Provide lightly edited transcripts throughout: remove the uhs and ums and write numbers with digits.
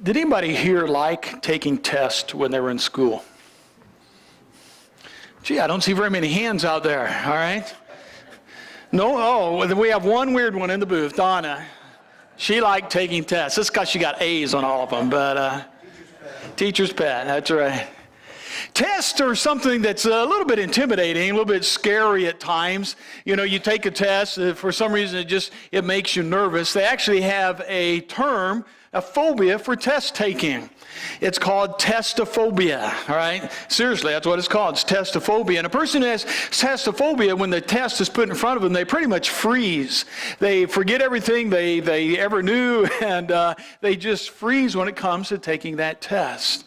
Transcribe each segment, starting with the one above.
Did anybody here like taking tests when they were in school? Gee, I don't see very many hands out there, all right? No? Oh, we have one weird one in the booth, Donna. She liked taking tests. It's because she got A's on all of them, but teacher's pet, that's right. Tests are something that's a little bit intimidating, a little bit scary at times. You know, you take a test, for some reason it makes you nervous. They actually have a term, a phobia for test taking. It's called testophobia, all right? Seriously, that's what it's called. It's testophobia. And a person who has testophobia, when the test is put in front of them, they pretty much freeze. They forget everything they ever knew, and they just freeze when it comes to taking that test.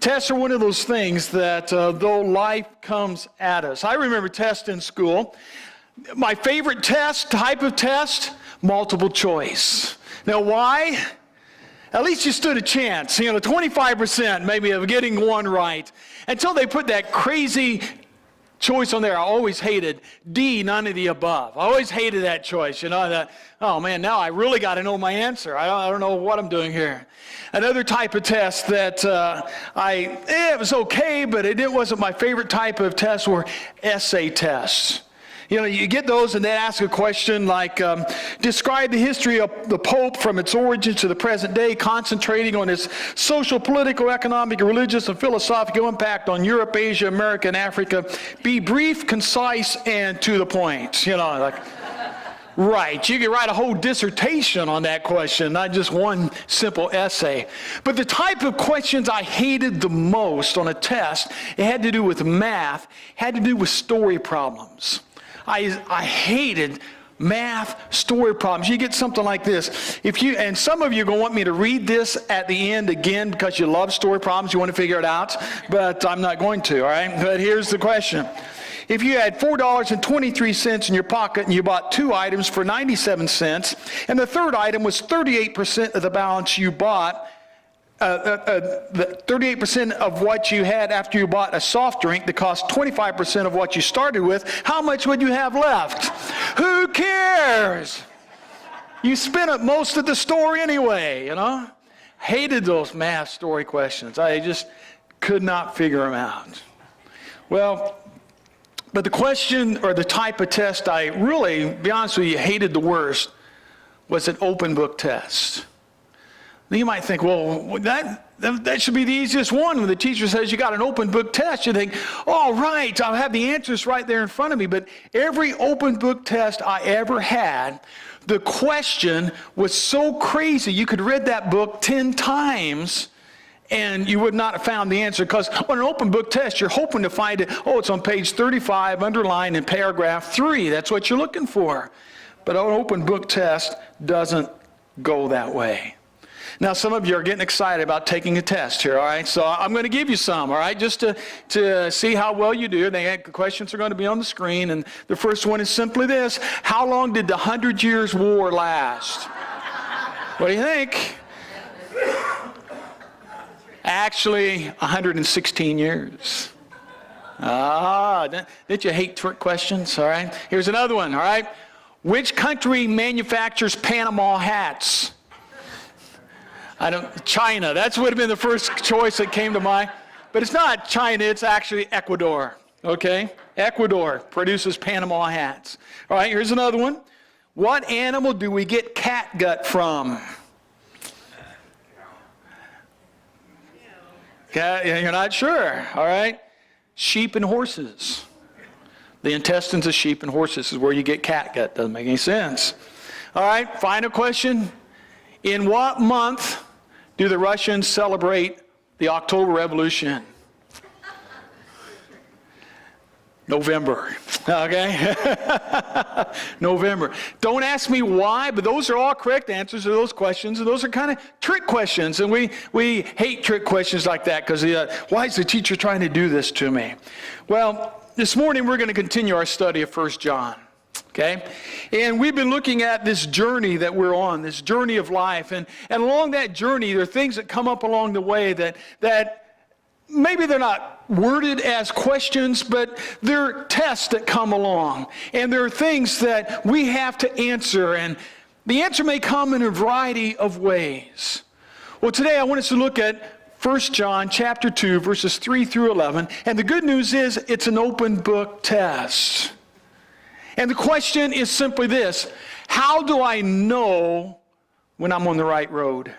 Tests are one of those things that, though life comes at us. I remember tests in school. My favorite type of test, multiple choice. Now, why? At least you stood a chance, 25% maybe of getting one right. Until they put that crazy choice on there. I always hated D, none of the above. I always hated that choice. Oh man, now I really got to know my answer. I don't know what I'm doing here. Another type of test that it was okay, but it wasn't my favorite type of test were essay tests. You get those and they ask a question like, describe the history of the Pope from its origins to the present day, concentrating on its social, political, economic, religious, and philosophical impact on Europe, Asia, America, and Africa. Be brief, concise, and to the point. Right, you could write a whole dissertation on that question, not just one simple essay. But the type of questions I hated the most on a test, it had to do with math, had to do with story problems. I hated math story problems. You get something like this. And some of you are going to want me to read this at the end again because you love story problems. You want to figure it out, but I'm not going to, all right? But here's the question. If you had $4.23 in your pocket and you bought two items for 97 cents, and the third item was 38% of the balance you bought, 38% of what you had after you bought a soft drink that cost 25% of what you started with, how much would you have left? Who cares? You spent up most of the store anyway, Hated those math story questions. I just could not figure them out. Well, but the question or the type of test I really, to be honest with you, hated the worst was an open book test. You might think, well, that should be the easiest one. When the teacher says you got an open book test, you think, all right, I'll have the answers right there in front of me. But every open book test I ever had, the question was so crazy, you could read that book 10 times and you would not have found the answer, because on an open book test, you're hoping to find it, it's on page 35, underlined in paragraph 3. That's what you're looking for. But an open book test doesn't go that way. Now, some of you are getting excited about taking a test here, all right? So I'm going to give you some, all right, just to see how well you do. The questions are going to be on the screen, and the first one is simply this. How long did the 100 Years' War last? What do you think? Actually, 116 years. Didn't you hate trick questions, all right? Here's another one, all right? Which country manufactures Panama hats? China. That would have been the first choice that came to mind. But it's not China, it's actually Ecuador. Okay? Ecuador produces Panama hats. All right, here's another one. What animal do we get catgut from? You're not sure. All right? Sheep and horses. The intestines of sheep and horses is where you get catgut. Doesn't make any sense. All right, final question. In what month do the Russians celebrate the October Revolution? November. Okay? November. Don't ask me why, but those are all correct answers to those questions, and those are kind of trick questions, and we hate trick questions like that because why is the teacher trying to do this to me? Well, this morning we're going to continue our study of 1 John. Okay? And we've been looking at this journey that we're on, this journey of life. And along that journey, there are things that come up along the way that maybe they're not worded as questions, but they're tests that come along. And there are things that we have to answer. And the answer may come in a variety of ways. Well, today I want us to look at 1 John chapter 2, verses 3 through 11. And the good news is it's an open book test. And the question is simply this: how do I know when I'm on the right road?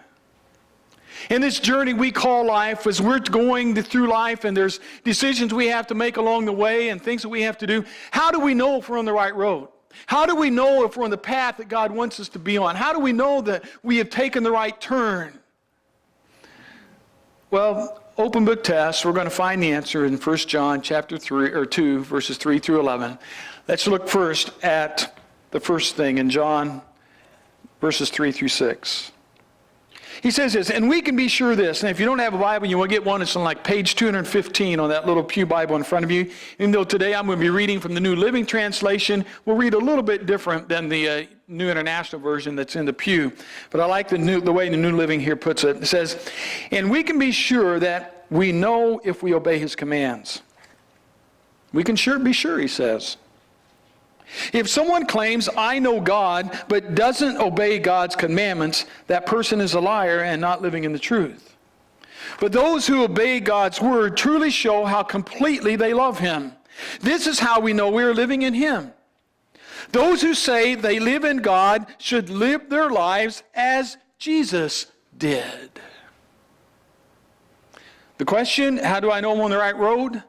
In this journey we call life, as we're going through life and there's decisions we have to make along the way and things that we have to do, how do we know if we're on the right road? How do we know if we're on the path that God wants us to be on? How do we know that we have taken the right turn? Well, open book test, we're going to find the answer in 1 John chapter 2, verses 3 through 11. Let's look first at the first thing in John, verses 3 through 6. He says this, and we can be sure of this. And if you don't have a Bible, you want to get one. It's on like page 215 on that little pew Bible in front of you. Even though today I'm going to be reading from the New Living Translation, we'll read a little bit different than the New International Version that's in the pew. But I like the way the New Living here puts it. It says, and we can be sure that we know if we obey his commands. We can be sure, he says. If someone claims, I know God, but doesn't obey God's commandments, that person is a liar and not living in the truth. But those who obey God's word truly show how completely they love him. This is how we know we are living in him. Those who say they live in God should live their lives as Jesus did. The question, how do I know I'm on the right road?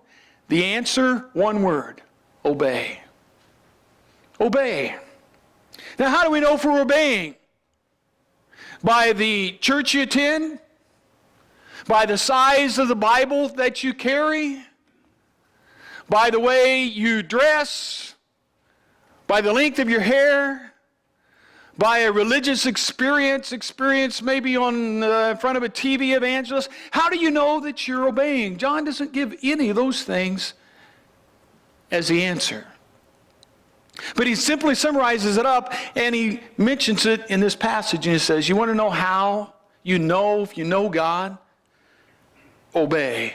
The answer, one word: obey. Obey. Now, how do we know if we're obeying? By the church you attend? By the size of the Bible that you carry? By the way you dress? By the length of your hair? By a religious experience maybe on in front of a TV evangelist? How do you know that you're obeying? John doesn't give any of those things as the answer. But he simply summarizes it up, and he mentions it in this passage, and he says, you want to know how you know if you know God? Obey.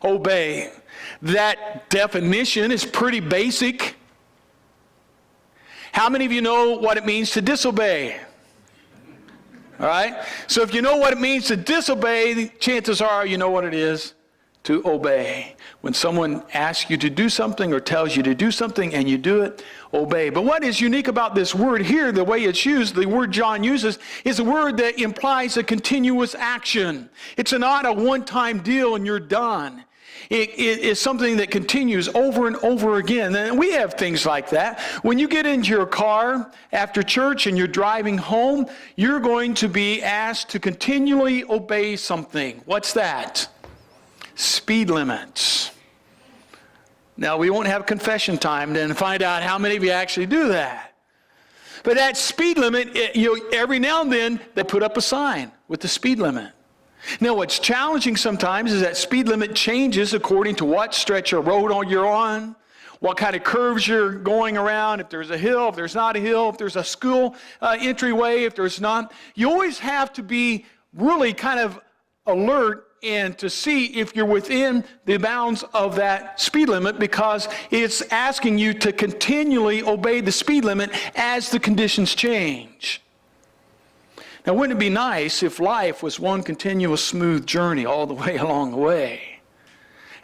Obey. That definition is pretty basic. How many of you know what it means to disobey? All right? So if you know what it means to disobey, chances are you know what it is to obey. When someone asks you to do something or tells you to do something and you do it, obey. But what is unique about this word here, the way it's used, the word John uses, is a word that implies a continuous action. It's not a one-time deal and you're done. It is something that continues over and over again. And we have things like that. When you get into your car after church and you're driving home, you're going to be asked to continually obey something. What's that? Speed limits. Now, we won't have confession time then to find out how many of you actually do that. But that speed limit, every now and then, they put up a sign with the speed limit. Now, what's challenging sometimes is that speed limit changes according to what stretch of road you're on, what kind of curves you're going around, if there's a hill, if there's not a hill, if there's a school entryway, if there's not. You always have to be really kind of alert and to see if you're within the bounds of that speed limit, because it's asking you to continually obey the speed limit as the conditions change. Now, wouldn't it be nice if life was one continuous smooth journey all the way along the way?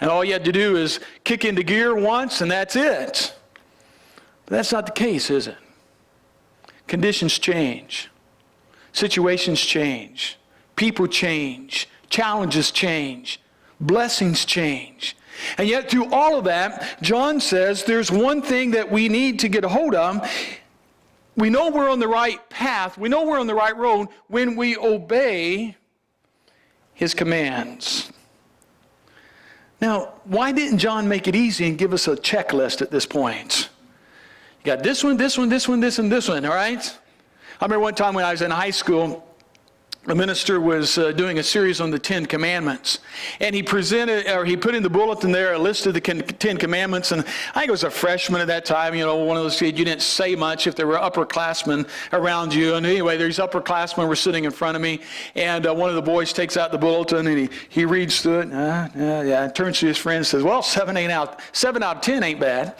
And all you had to do is kick into gear once and that's it. But that's not the case, is it? Conditions change. Situations change. People change. Challenges change. Blessings change. And yet through all of that, John says there's one thing that we need to get a hold of. We know we're on the right path. We know we're on the right road when we obey his commands. Now, why didn't John make it easy and give us a checklist at this point? You got this one, this one, this one, this, and this one, all right? I remember one time when I was in high school, a minister was doing a series on the Ten Commandments, and he put in the bulletin there a list of the Ten Commandments, and I think I was a freshman at that time, one of those kids, you didn't say much if there were upperclassmen around you, and anyway, these upperclassmen were sitting in front of me, and one of the boys takes out the bulletin, and he reads through it, turns to his friend and says, well, 7 out of 10 ain't bad,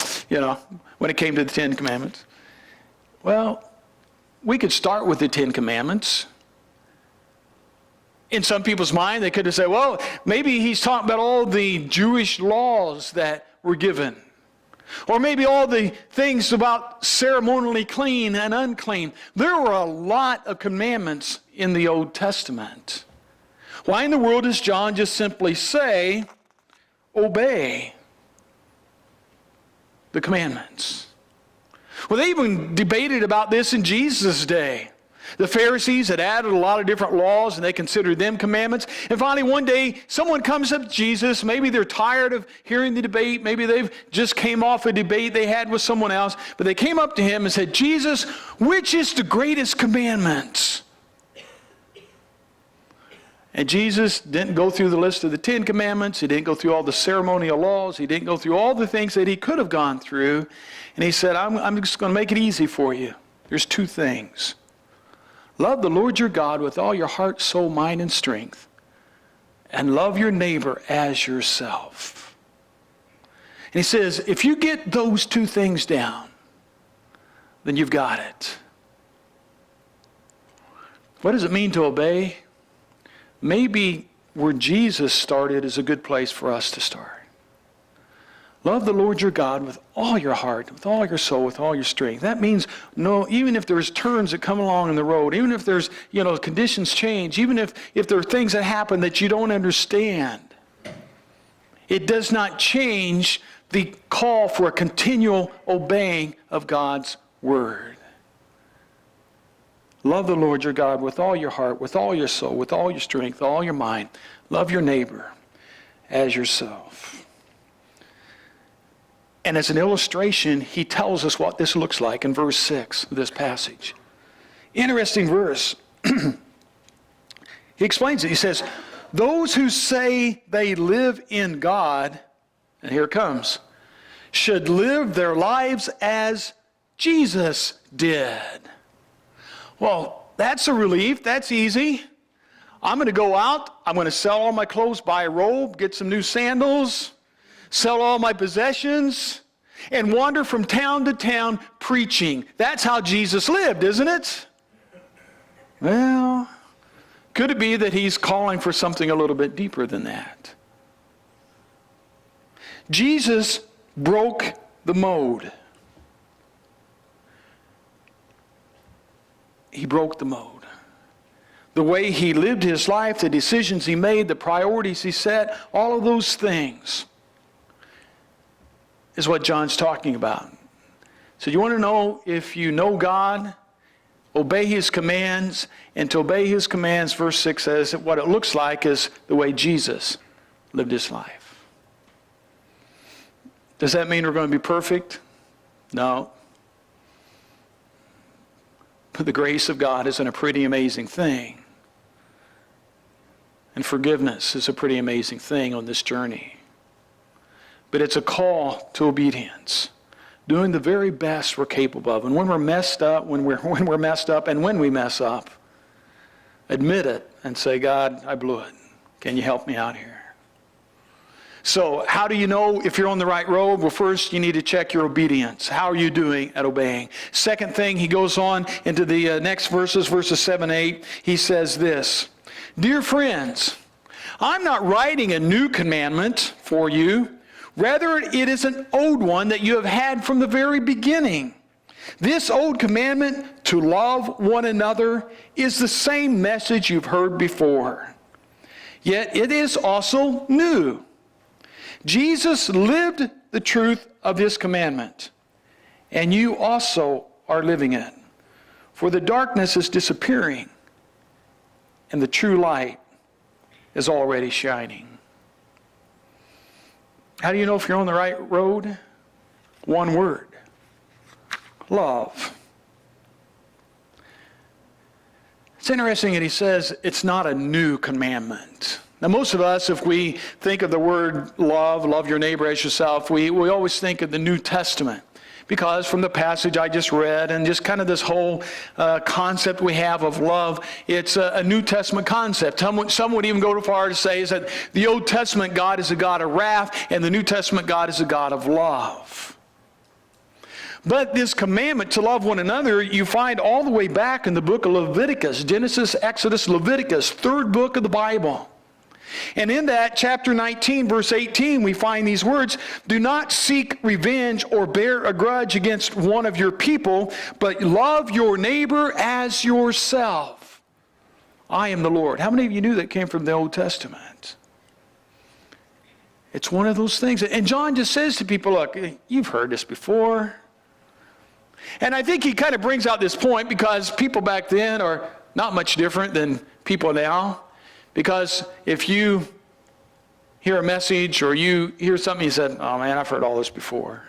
when it came to the Ten Commandments. Well, we could start with the Ten Commandments. In some people's mind, they could have said, well, maybe he's talking about all the Jewish laws that were given. Or maybe all the things about ceremonially clean and unclean. There were a lot of commandments in the Old Testament. Why in the world does John just simply say, obey the commandments? Well, they even debated about this in Jesus' day. The Pharisees had added a lot of different laws, and they considered them commandments. And finally, one day, someone comes up to Jesus. Maybe they're tired of hearing the debate. Maybe they've just came off a debate they had with someone else. But they came up to him and said, Jesus, which is the greatest commandment? And Jesus didn't go through the list of the 10 commandments. He didn't go through all the ceremonial laws. He didn't go through all the things that he could have gone through. And he said, I'm just going to make it easy for you. There's 2 things. Love the Lord your God with all your heart, soul, mind, and strength. And love your neighbor as yourself. And he says, if you get those 2 things down, then you've got it. What does it mean to obey? Maybe where Jesus started is a good place for us to start. Love the Lord your God with all your heart, with all your soul, with all your strength. That means, no, even if there's turns that come along in the road, even if there's, conditions change, even if there are things that happen that you don't understand, it does not change the call for a continual obeying of God's word. Love the Lord your God with all your heart, with all your soul, with all your strength, all your mind. Love your neighbor as yourself. And as an illustration, he tells us what this looks like in verse 6 of this passage. Interesting verse. He explains it. He says, those who say they live in God, and here it comes, should live their lives as Jesus did. Well, that's a relief. That's easy. I'm going to go out. I'm going to sell all my clothes, buy a robe, get some new sandals, sell all my possessions, and wander from town to town preaching. That's how Jesus lived, isn't it? Well, could it be that he's calling for something a little bit deeper than that? Jesus broke the mode. He broke the mode. The way he lived his life, the decisions he made, the priorities he set, all of those things is what John's talking about. So you want to know if you know God, obey his commands, and to obey his commands, verse 6 says that what it looks like is the way Jesus lived his life. Does that mean we're going to be perfect? No. But the grace of God isn't a pretty amazing thing. And forgiveness is a pretty amazing thing on this journey. But it's a call to obedience, doing the very best we're capable of. And when we're messed up, when we're messed up, and when we mess up, admit it and say, God, I blew it. Can you help me out here? So how do you know if you're on the right road? Well, first, you need to check your obedience. How are you doing at obeying? Second thing, he goes on into the next verses 7 and 8. He says this, dear friends, I'm not writing a new commandment for you. Rather, it is an old one that you have had from the very beginning. This old commandment to love one another is the same message you've heard before. Yet it is also new. Jesus lived the truth of his commandment, and you also are living it. For the darkness is disappearing, and the true light is already shining. How do you know if you're on the right road? One word. Love. It's interesting that he says it's not a new commandment. Now, most of us, if we think of the word love your neighbor as yourself, we always think of the New Testament. Because from the passage I just read and just kind of this whole concept we have of love, it's a New Testament concept. Some would even go too far to say is that the Old Testament God is a God of wrath and the New Testament God is a God of love. But this commandment to love one another, you find all the way back in the book of Leviticus, Genesis, Exodus, Leviticus, third book of the Bible. And in that, chapter 19, verse 18, we find these words, "Do not seek revenge or bear a grudge against one of your people, but love your neighbor as yourself. I am the Lord." How many of you knew that came from the Old Testament? It's one of those things. And John just says to people, look, you've heard this before. And I think he kind of brings out this point because people back then are not much different than people now. Because if you hear a message or you hear something, you said, "Oh man, I've heard all this before."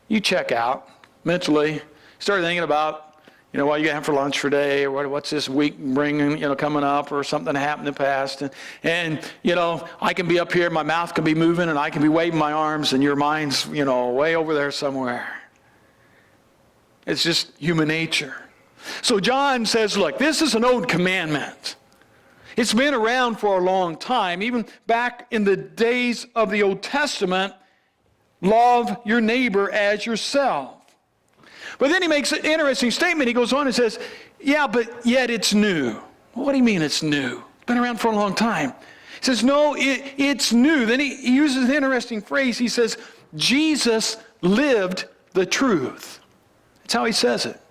You check out mentally, start thinking about, what you got for lunch for today, or what's this week bringing, coming up, or something that happened in the past. And I can be up here, my mouth can be moving, and I can be waving my arms, and your mind's, way over there somewhere. It's just human nature. So John says, look, this is an old commandment. It's been around for a long time. Even back in the days of the Old Testament, love your neighbor as yourself. But then he makes an interesting statement. He goes on and says, yeah, but yet it's new. Well, what do you mean it's new? It's been around for a long time. He says, no, it's new. Then he uses an interesting phrase. He says, Jesus lived the truth. That's how he says it.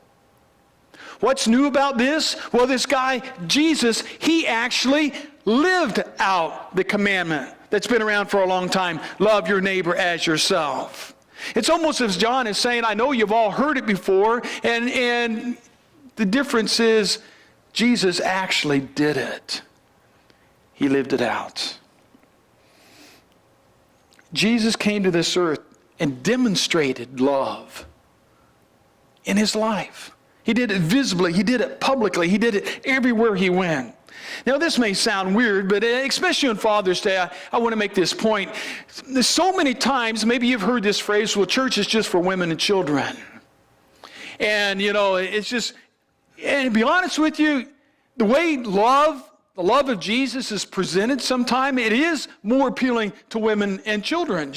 What's new about this? Well, this guy, Jesus, he actually lived out the commandment that's been around for a long time. Love your neighbor as yourself. It's almost as John is saying, I know you've all heard it before, and the difference is Jesus actually did it. He lived it out. Jesus came to this earth and demonstrated love in his life. He did it visibly. He did it publicly. He did it everywhere he went. Now, this may sound weird, but especially on Father's Day, I want to make this point. So many times, maybe you've heard this phrase, well, church is just for women and children. And, it's just, and to be honest with you, the way the love of Jesus is presented sometimes, it is more appealing to women and children.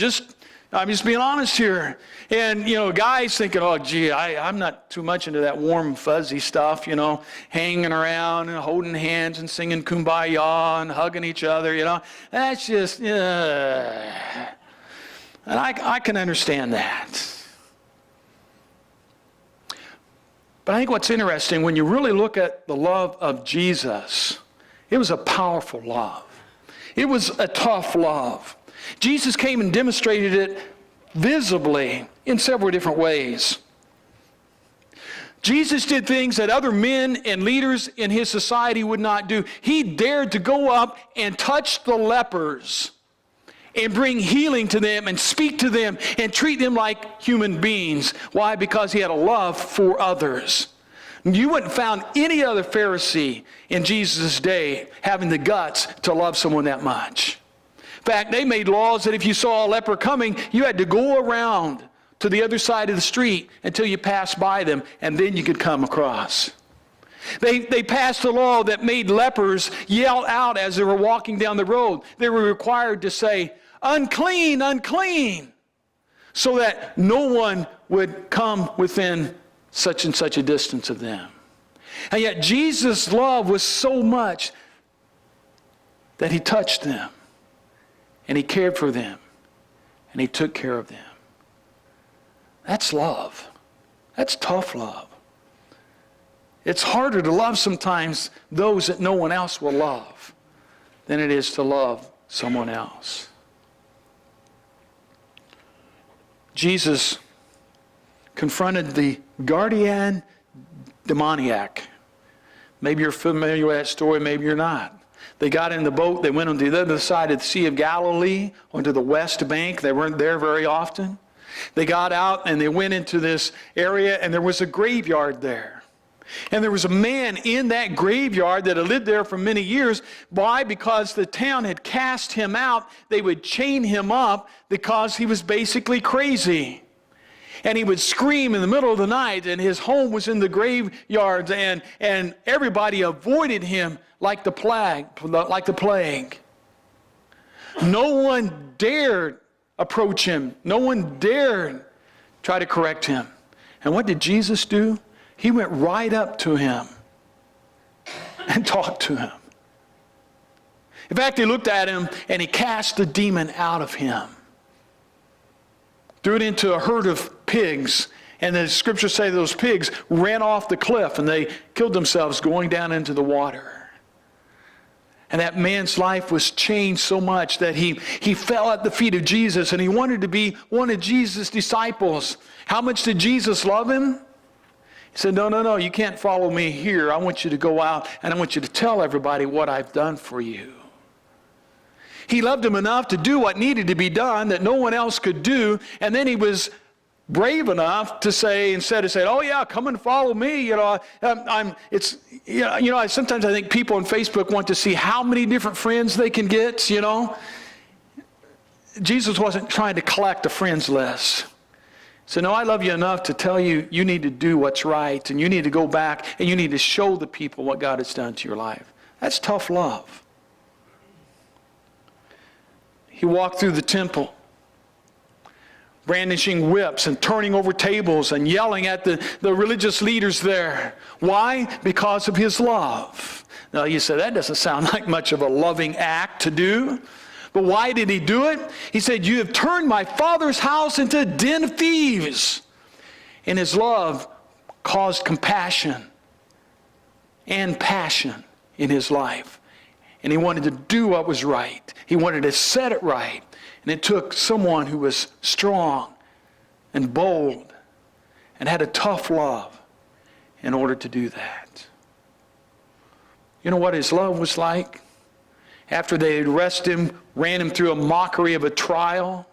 I'm just being honest here. And, guys thinking, oh, gee, I'm not too much into that warm, fuzzy stuff, hanging around and holding hands and singing Kumbaya and hugging each other, That's just, and I can understand that. But I think what's interesting, when you really look at the love of Jesus, it was a powerful love. It was a tough love. Jesus came and demonstrated it visibly in several different ways. Jesus did things that other men and leaders in his society would not do. He dared to go up and touch the lepers and bring healing to them and speak to them and treat them like human beings. Why? Because he had a love for others. You wouldn't found any other Pharisee in Jesus' day having the guts to love someone that much. In fact, they made laws that if you saw a leper coming, you had to go around to the other side of the street until you passed by them, and then you could come across. They passed a law that made lepers yell out as they were walking down the road. They were required to say, "Unclean, unclean," so that no one would come within such and such a distance of them. And yet Jesus' love was so much that he touched them. And he cared for them. And he took care of them. That's love. That's tough love. It's harder to love sometimes those that no one else will love than it is to love someone else. Jesus confronted the guardian demoniac. Maybe you're familiar with that story, maybe you're not. They got in the boat, they went on the other side of the Sea of Galilee, onto the west bank. They weren't there very often. They got out and they went into this area, and there was a graveyard there. And there was a man in that graveyard that had lived there for many years. Why? Because the town had cast him out. They would chain him up because he was basically crazy. And he would scream in the middle of the night, and his home was in the graveyards, and everybody avoided him like the plague. No one dared approach him. No one dared try to correct him And what did Jesus do? He went right up to him and talked to him. In fact, he looked at him and he cast the demon out of him. Threw it into a herd of pigs. And the scriptures say those pigs ran off the cliff and they killed themselves going down into the water. And that man's life was changed so much that he fell at the feet of Jesus and he wanted to be one of Jesus' disciples. How much did Jesus love him? He said, no, you can't follow me here. I want you to go out and I want you to tell everybody what I've done for you. He loved him enough to do what needed to be done that no one else could do. And then he was brave enough to say, instead of saying, oh yeah, come and follow me, sometimes I think people on Facebook want to see how many different friends they can get, Jesus wasn't trying to collect a friends list. He said, no, I love you enough to tell you, you need to do what's right, and you need to go back, and you need to show the people what God has done to your life. That's tough love. He walked through the temple, brandishing whips and turning over tables and yelling at the religious leaders there. Why? Because of his love. Now you say, that doesn't sound like much of a loving act to do. But why did he do it? He said, you have turned my Father's house into a den of thieves. And his love caused compassion and passion in his life. And he wanted to do what was right. He wanted to set it right. And it took someone who was strong and bold and had a tough love in order to do that. You know what his love was like? After they had arrested him, ran him through a mockery of a trial,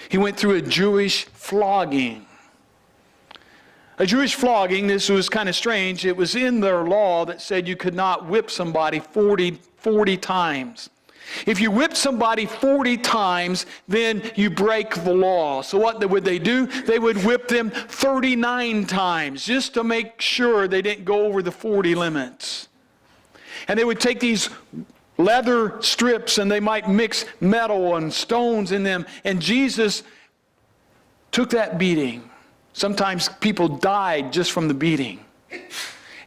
he went through a Jewish flogging. A Jewish flogging, this was kind of strange. It was in their law that said you could not whip somebody 40 times. If you whip somebody 40 times, then you break the law. So what would they do? They would whip them 39 times just to make sure they didn't go over the 40 limits. And they would take these leather strips and they might mix metal and stones in them. And Jesus took that beating. Sometimes people died just from the beating.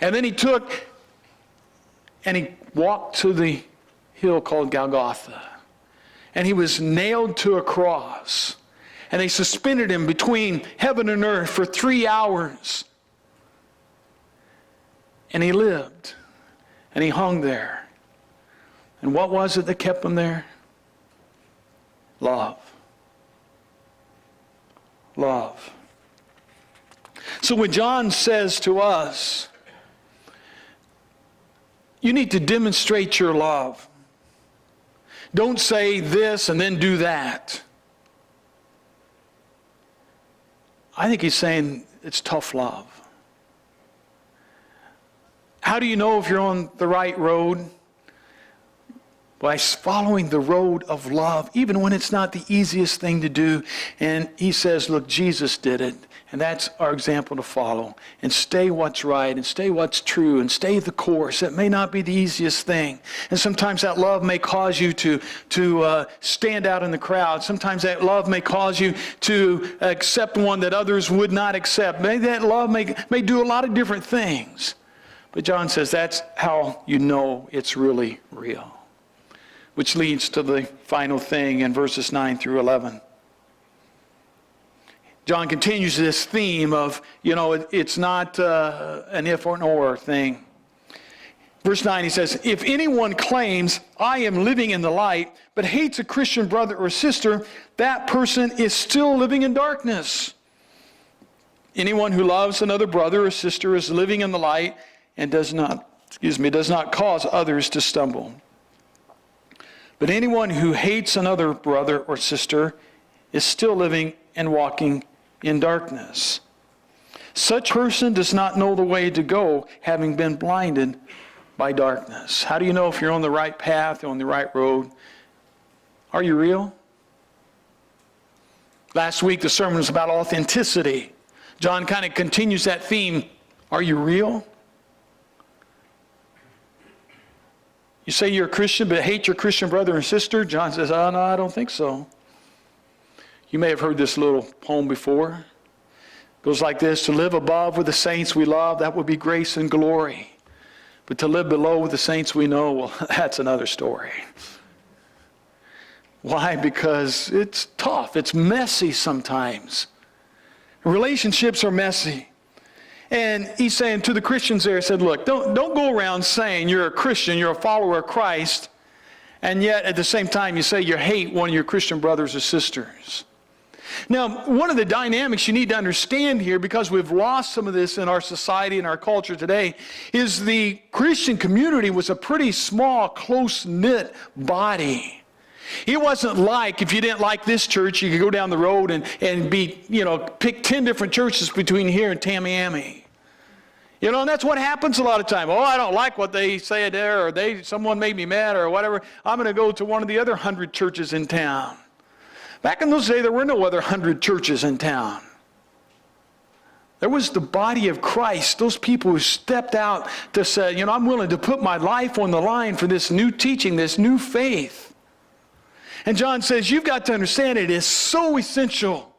And then he took and he walked to the hill called Golgotha. And he was nailed to a cross. And they suspended him between heaven and earth for 3 hours. And he lived. And he hung there. And what was it that kept him there? Love. Love. So when John says to us, you need to demonstrate your love. Don't say this and then do that. I think he's saying it's tough love. How do you know if you're on the right road? By following the road of love, even when it's not the easiest thing to do. And he says, look, Jesus did it. And that's our example to follow. And stay what's right, and stay what's true, and stay the course. It may not be the easiest thing. And sometimes that love may cause you to stand out in the crowd. Sometimes that love may cause you to accept one that others would not accept. Maybe that love may do a lot of different things. But John says that's how you know it's really real. Which leads to the final thing in verses 9 through 11. John continues this theme of, it's not an if or an or thing. Verse 9, he says, if anyone claims, I am living in the light, but hates a Christian brother or sister, that person is still living in darkness. Anyone who loves another brother or sister is living in the light and does not cause others to stumble. But anyone who hates another brother or sister is still living and walking in darkness. Such person does not know the way to go, having been blinded by darkness. How do you know if you're on the right path, or on the right road? Are you real? Last week the sermon was about authenticity. John kind of continues that theme. Are you real? You say you're a Christian but hate your Christian brother and sister? John says, oh no, I don't think so. You may have heard this little poem before. Goes like this: to live above with the saints we love, that would be grace and glory. But to live below with the saints we know, well, that's another story. Why? Because it's tough. It's messy sometimes. Relationships are messy. And he's saying to the Christians there, he said, look, don't go around saying you're a Christian, you're a follower of Christ, and yet at the same time you say you hate one of your Christian brothers or sisters. Now, one of the dynamics you need to understand here, because we've lost some of this in our society and our culture today, is the Christian community was a pretty small, close-knit body. It wasn't like if you didn't like this church, you could go down the road and pick 10 different churches between here and Tamiami. And that's what happens a lot of time. Oh, I don't like what they say there, or someone made me mad, or whatever. I'm going to go to one of the other 100 churches in town. Back in those days, there were no other 100 churches in town. There was the body of Christ, those people who stepped out to say, I'm willing to put my life on the line for this new teaching, this new faith. And John says, you've got to understand it is so essential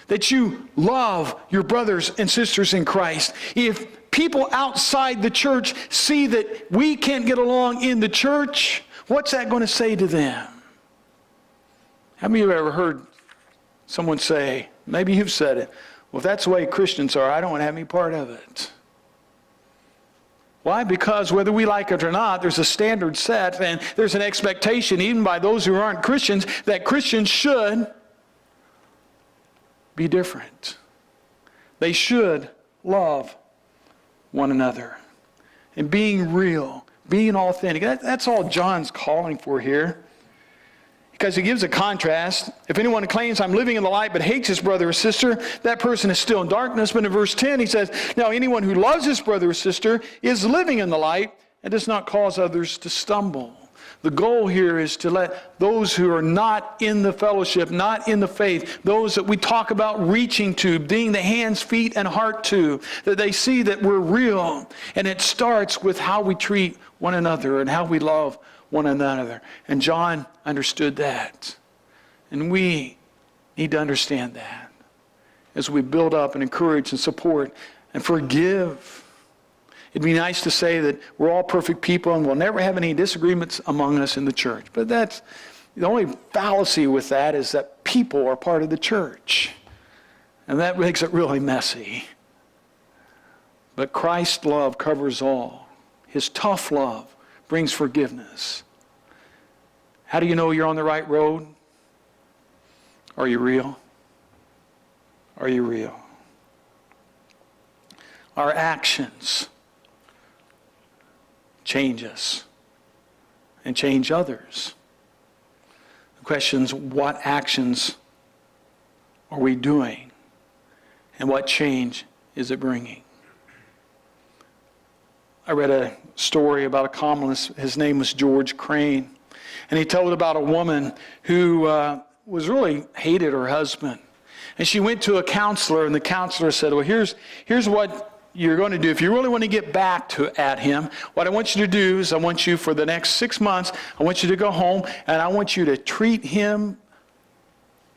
that you love your brothers and sisters in Christ. If people outside the church see that we can't get along in the church, what's that going to say to them? How many of you have ever heard someone say, maybe you've said it, well, if that's the way Christians are, I don't want to have any part of it. Why? Because whether we like it or not, there's a standard set, and there's an expectation, even by those who aren't Christians, that Christians should be different. They should love one another. And being real, being authentic, that's all John's calling for here. Because he gives a contrast. If anyone claims I'm living in the light but hates his brother or sister, that person is still in darkness. But in verse 10 he says, now anyone who loves his brother or sister is living in the light and does not cause others to stumble. The goal here is to let those who are not in the fellowship, not in the faith, those that we talk about reaching to, being the hands, feet, and heart to, that they see that we're real. And it starts with how we treat one another and how we love one another. And John understood that. And we need to understand that as we build up and encourage and support and forgive. It'd be nice to say that we're all perfect people and we'll never have any disagreements among us in the church. But that's the only fallacy with that, is that people are part of the church. And that makes it really messy. But Christ's love covers all. His tough love brings forgiveness. How do you know you're on the right road? Are you real? Are you real? Our actions change us and change others. The question is, what actions are we doing? And what change is it bringing? I read a story about a columnist. His name was George Crane. And he told about a woman who was really hated her husband. And she went to a counselor, and the counselor said, well, here's what you're going to do. If you really want to get back at him, what I want you to do is I want you, for the next 6 months, I want you to go home, and I want you to treat him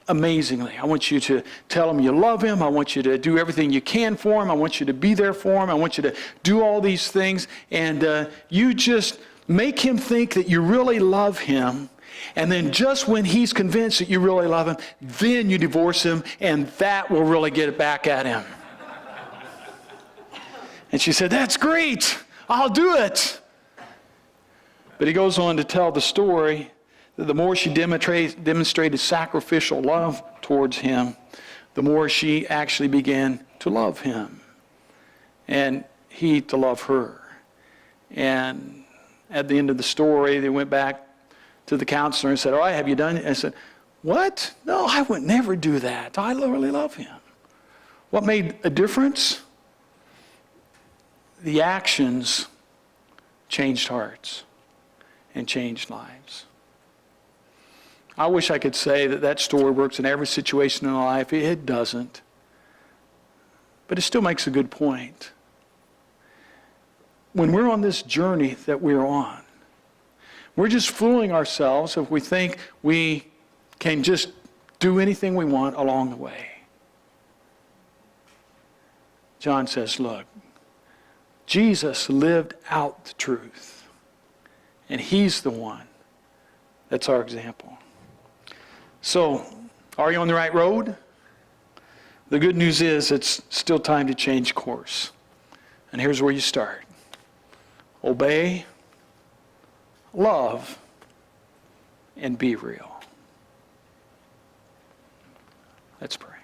amazingly. I want you to tell him you love him. I want you to do everything you can for him. I want you to be there for him. I want you to do all these things. And you just make him think that you really love him. And then just when he's convinced that you really love him, then you divorce him, and that will really get it back at him. And she said, that's great. I'll do it. But he goes on to tell the story that the more she demonstrated sacrificial love towards him, the more she actually began to love him, and he to love her. And at the end of the story, they went back to the counselor and said, all right, have you done it? And I said, what? No, I would never do that. I really love him. What made a difference? The actions changed hearts and changed lives. I wish I could say that that story works in every situation in life. It doesn't. But it still makes a good point. When we're on this journey that we're on, we're just fooling ourselves if we think we can just do anything we want along the way. John says, look, Jesus lived out the truth. And he's the one that's our example. So, are you on the right road? The good news is it's still time to change course. And here's where you start. Obey, love, and be real. Let's pray.